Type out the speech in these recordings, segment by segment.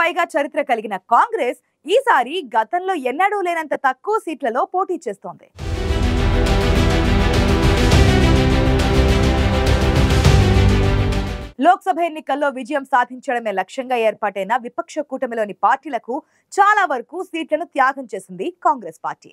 పైగా చరిత్ర కలిగిన కాంగ్రెస్ ఈసారి గతంలో ఎన్నడూ లేనంత తక్కువ సీట్లలో పోటీ చేస్తోంది. లోక్సభ ఎన్నికల్లో విజయం సాధించడమే లక్ష్యంగా ఏర్పాటైన విపక్ష కూటమిలోని పార్టీలకు చాలా వరకు సీట్లను త్యాగం చేసింది కాంగ్రెస్ పార్టీ.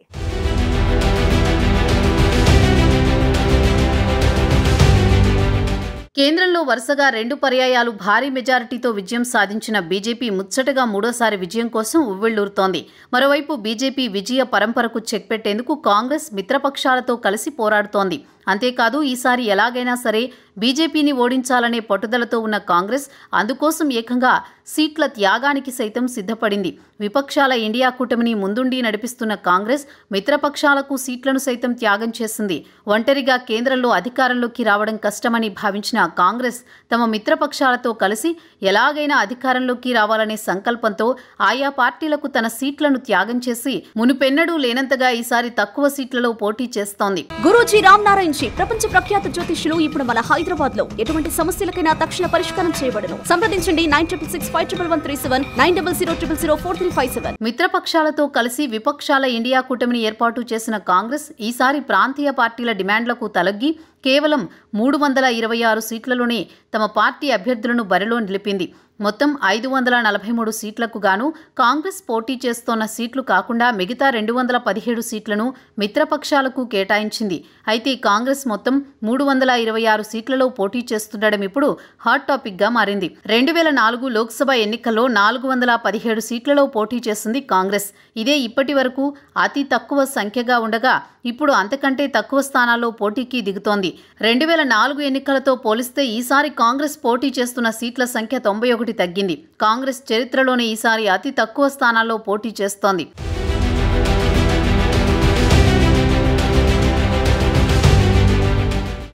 కేంద్రంలో వరుసగా 2 పర్యాయాలు భారీ మెజారిటీతో విజయం సాధించిన బీజేపీ ముచ్చటగా మూడోసారి విజయం కోసం ఉవ్విళ్లూరుతోంది. మరోవైపు బీజేపీ విజయ పరంపరకు చెక్ పెట్టేందుకు కాంగ్రెస్ మిత్రపక్షాలతో కలిసి పోరాడుతోంది. అంతేకాదు ఈసారి ఎలాగైనా సరే బీజేపీని ఓడించాలనే పట్టుదలతో ఉన్న కాంగ్రెస్ అందుకోసం ఏకంగా సీట్ల త్యాగానికి సైతం సిద్ధపడింది. విపక్షాల ఇండియా కూటమిని ముందుండి నడిపిస్తున్న కాంగ్రెస్ మిత్రపక్షాలకు సీట్లను సైతం త్యాగం చేసింది. ఒంటరిగా కేంద్రంలో అధికారంలోకి రావడం కష్టమని భావించిన కాంగ్రెస్ తమ మిత్రపక్షాలతో కలిసి ఎలాగైనా అధికారంలోకి రావాలనే సంకల్పంతో ఆయా పార్టీలకు తన సీట్లను త్యాగం చేసి మునుపెన్నడూ లేనంతగా ఈసారి తక్కువ సీట్లలో పోటీ చేస్తోంది. గురూజీ రామ్నారాయణ్ జీ ప్రపంచ ప్రఖ్యాత జ్యోతిష్యులు ఇప్పుడు మన హైదరాబాద్ లో ఎటువంటి సమస్యలకైనా తక్షణ పరిష్కారం చేయబడును. సంప్రదించండి 96651137 9000004357. మిత్రపక్షాలతో కలిసి విపక్షాల ఇండియా కూటమిని ఏర్పాటు చేసిన కాంగ్రెస్ ఈసారి ప్రాంతీయ పార్టీల డిమాండ్లకు తలగ్గి కేవలం 326 సీట్లలోనే తమ పార్టీ అభ్యర్థులను బరిలో నిలిపింది. మొత్తం 543 సీట్లకు గాను కాంగ్రెస్ పోటీ చేస్తోన్న సీట్లు కాకుండా మిగతా 217 సీట్లను మిత్రపక్షాలకు కేటాయించింది. అయితే కాంగ్రెస్ మొత్తం 326 సీట్లలో పోటీ చేస్తుండడం ఇప్పుడు హాట్ టాపిక్ గా మారింది. 2004 లోక్సభ ఎన్నికల్లో 417 సీట్లలో పోటీ చేసింది కాంగ్రెస్. ఇదే ఇప్పటి వరకు అతి తక్కువ సంఖ్యగా ఉండగా ఇప్పుడు అంతకంటే తక్కువ స్థానాల్లో పోటీకి దిగుతోంది. 2004 ఎన్నికలతో పోలిస్తే ఈసారి కాంగ్రెస్ పోటీ చేస్తున్న సీట్ల సంఖ్య 91 తగ్గింది. కాంగ్రెస్ చరిత్రలోనే ఈసారి అతి తక్కువ స్థానాల్లో పోటీ చేస్తోంది.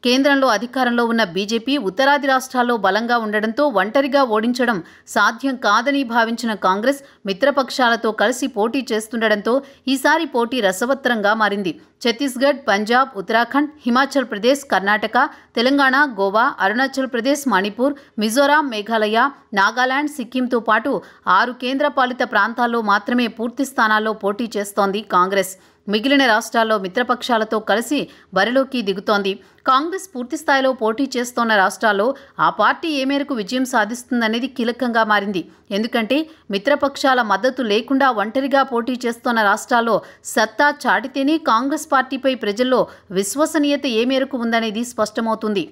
కేంద్రంలో అధికారంలో ఉన్న బీజేపీ ఉత్తరాది రాష్ట్రాల్లో బలంగా ఉండడంతో ఒంటరిగా ఓడించడం సాధ్యం కాదని భావించిన కాంగ్రెస్ మిత్రపక్షాలతో కలిసి పోటీ చేస్తుండడంతో ఈసారి పోటీ రసవత్తరంగా మారింది. ఛత్తీస్గఢ్, పంజాబ్, ఉత్తరాఖండ్, హిమాచల్ ప్రదేశ్, కర్ణాటక, తెలంగాణ, గోవా, అరుణాచల్ ప్రదేశ్, మణిపూర్, మిజోరాం, మేఘాలయ, నాగాలాండ్, సిక్కింతో పాటు 6 కేంద్రపాలిత ప్రాంతాల్లో మాత్రమే పూర్తి స్థానాల్లో పోటీ చేస్తోంది కాంగ్రెస్. మిగిలిన రాష్ట్రాల్లో మిత్రపక్షాలతో కలిసి బరిలోకి దిగుతోంది. కాంగ్రెస్ పూర్తిస్థాయిలో పోటీ చేస్తోన్న రాష్ట్రాల్లో ఆ పార్టీ ఏ మేరకు విజయం సాధిస్తుందనేది కీలకంగా మారింది. ఎందుకంటే మిత్రపక్షాల మద్దతు లేకుండా ఒంటరిగా పోటీ చేస్తోన్న రాష్ట్రాల్లో సత్తా చాటితేనే కాంగ్రెస్ పార్టీపై ప్రజల్లో విశ్వసనీయత ఏ మేరకు ఉందనేది స్పష్టమవుతుంది.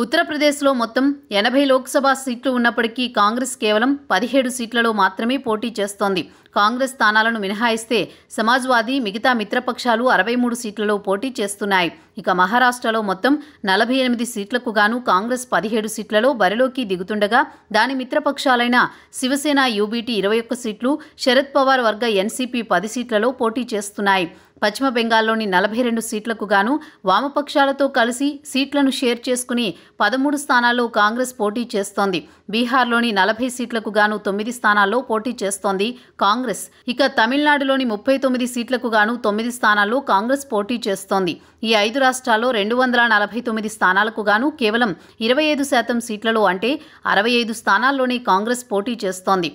ఉత్తరప్రదేశ్లో మొత్తం 80 లోక్సభ సీట్లు ఉన్నప్పటికీ కాంగ్రెస్ కేవలం 17 సీట్లలో మాత్రమే పోటీ చేస్తోంది. కాంగ్రెస్ స్థానాలను మినహాయిస్తే సమాజ్వాదీ, మిగతా మిత్రపక్షాలు 63 సీట్లలో పోటీ చేస్తున్నాయి. ఇక మహారాష్ట్రలో మొత్తం 48 సీట్లకు గాను కాంగ్రెస్ 17 సీట్లలో బరిలోకి దిగుతుండగా దాని మిత్రపక్షాలైన శివసేన, యూబీటీ 21 సీట్లు, శరద్ పవార్ వర్గ ఎన్సీపీ 10 సీట్లలో పోటీ చేస్తున్నాయి. పశ్చిమ బెంగాల్లోని 42 సీట్లకు గాను వామపక్షాలతో కలిసి సీట్లను షేర్ చేసుకుని 13 స్థానాల్లో కాంగ్రెస్ పోటీ చేస్తోంది. బీహార్లోని 40 సీట్లకు గాను 9 స్థానాల్లో పోటీ చేస్తోంది కాంగ్రెస్. ఇక తమిళనాడులోని 39 సీట్లకు గాను 9 స్థానాల్లో కాంగ్రెస్ పోటీ చేస్తోంది. ఈ 5 రాష్ట్రాల్లో 249 స్థానాలకు గాను కేవలం 25% సీట్లలో అంటే 65 స్థానాల్లోనే కాంగ్రెస్ పోటీ చేస్తోంది.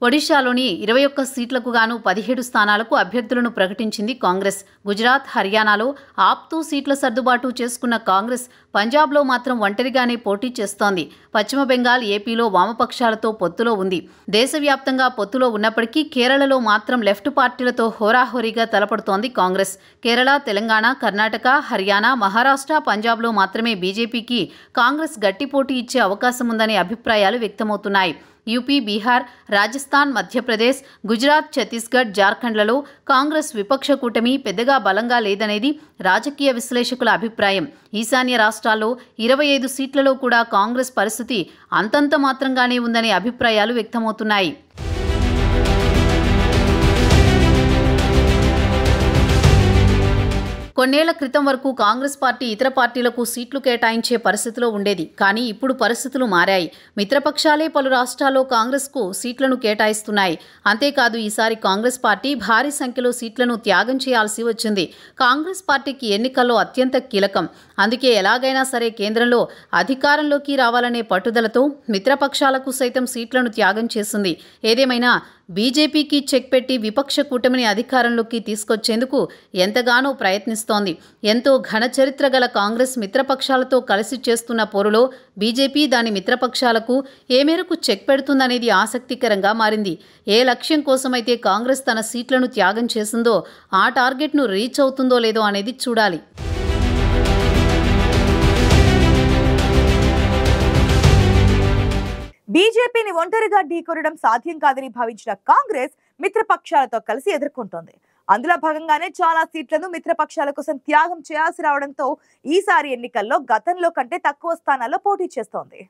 ఒడిశాలోని 21 సీట్లకు గాను 17 స్థానాలకు అభ్యర్థులను ప్రకటించింది కాంగ్రెస్. గుజరాత్, హర్యానాలో ఆప్తో సీట్ల సర్దుబాటు చేసుకున్న కాంగ్రెస్ పంజాబ్లో మాత్రం ఒంటరిగానే పోటీ చేస్తోంది. పశ్చిమ బెంగాల్, ఏపీలో వామపక్షాలతో పొత్తులో ఉంది. దేశవ్యాప్తంగా పొత్తులో ఉన్నప్పటికీ కేరళలో మాత్రం లెఫ్ట్ పార్టీలతో హోరాహోరీగా తలపడుతోంది కాంగ్రెస్. కేరళ, తెలంగాణ, కర్ణాటక, హర్యానా, మహారాష్ట్ర, పంజాబ్లో మాత్రమే బీజేపీకి కాంగ్రెస్ గట్టి పోటీ ఇచ్చే అవకాశం ఉందనే అభిప్రాయాలు వ్యక్తమవుతున్నాయి. యూపీ, బీహార్, రాజస్థాన్, మధ్యప్రదేశ్, గుజరాత్, ఛత్తీస్గఢ్, జార్ఖండ్లలో కాంగ్రెస్ విపక్ష కూటమి పెద్దగా బలంగా లేదనేది రాజకీయ విశ్లేషకుల అభిప్రాయం. ఈశాన్య రాష్ట్రాల్లో 25 సీట్లలో కూడా కాంగ్రెస్ పరిస్థితి అంతంత మాత్రంగానే ఉందనే అభిప్రాయాలు వ్యక్తమవుతున్నాయి. కొన్నేళ్ల క్రితం వరకు కాంగ్రెస్ పార్టీ ఇతర పార్టీలకు సీట్లు కేటాయించే పరిస్థితిలో ఉండేది. కానీ ఇప్పుడు పరిస్థితులు మారాయి. మిత్రపక్షాలే పలు రాష్ట్రాల్లో కాంగ్రెస్కు సీట్లను కేటాయిస్తున్నాయి. అంతేకాదు ఈసారి కాంగ్రెస్ పార్టీ భారీ సంఖ్యలో సీట్లను త్యాగం చేయాల్సి వచ్చింది. కాంగ్రెస్ పార్టీకి ఎన్నికల్లో అత్యంత కీలకం. అందుకే ఎలాగైనా సరే కేంద్రంలో అధికారంలోకి రావాలనే పట్టుదలతో మిత్రపక్షాలకు సైతం సీట్లను త్యాగం చేసింది. ఏదేమైనా బీజేపీకి చెక్ పెట్టి విపక్ష కూటమిని అధికారంలోకి తీసుకొచ్చేందుకు ఎంతగానో ప్రయత్నిస్తోంది. ఎంతో ఘన చరిత్ర గల కాంగ్రెస్ మిత్రపక్షాలతో కలిసి చేస్తున్న పోరులో బీజేపీ దాని మిత్రపక్షాలకు ఏ మేరకు చెక్ పెడుతుందనేది ఆసక్తికరంగా మారింది. ఏ లక్ష్యం కోసమైతే కాంగ్రెస్ తన సీట్లను త్యాగం చేసిందో ఆ టార్గెట్ను రీచ్ అవుతుందో లేదో అనేది చూడాలి. బీజేపీని ఒంటరిగా ఢీకొనడం సాధ్యం కాదని భావించిన కాంగ్రెస్ మిత్రపక్షాలతో కలిసి ఎదుర్కొంటోంది. అందులో భాగంగానే చాలా సీట్లను మిత్రపక్షాల కోసం త్యాగం చేయాల్సి రావడంతో ఈసారి ఎన్నికల్లో గతంలో కంటే తక్కువ స్థానాల్లో పోటీ చేస్తోంది.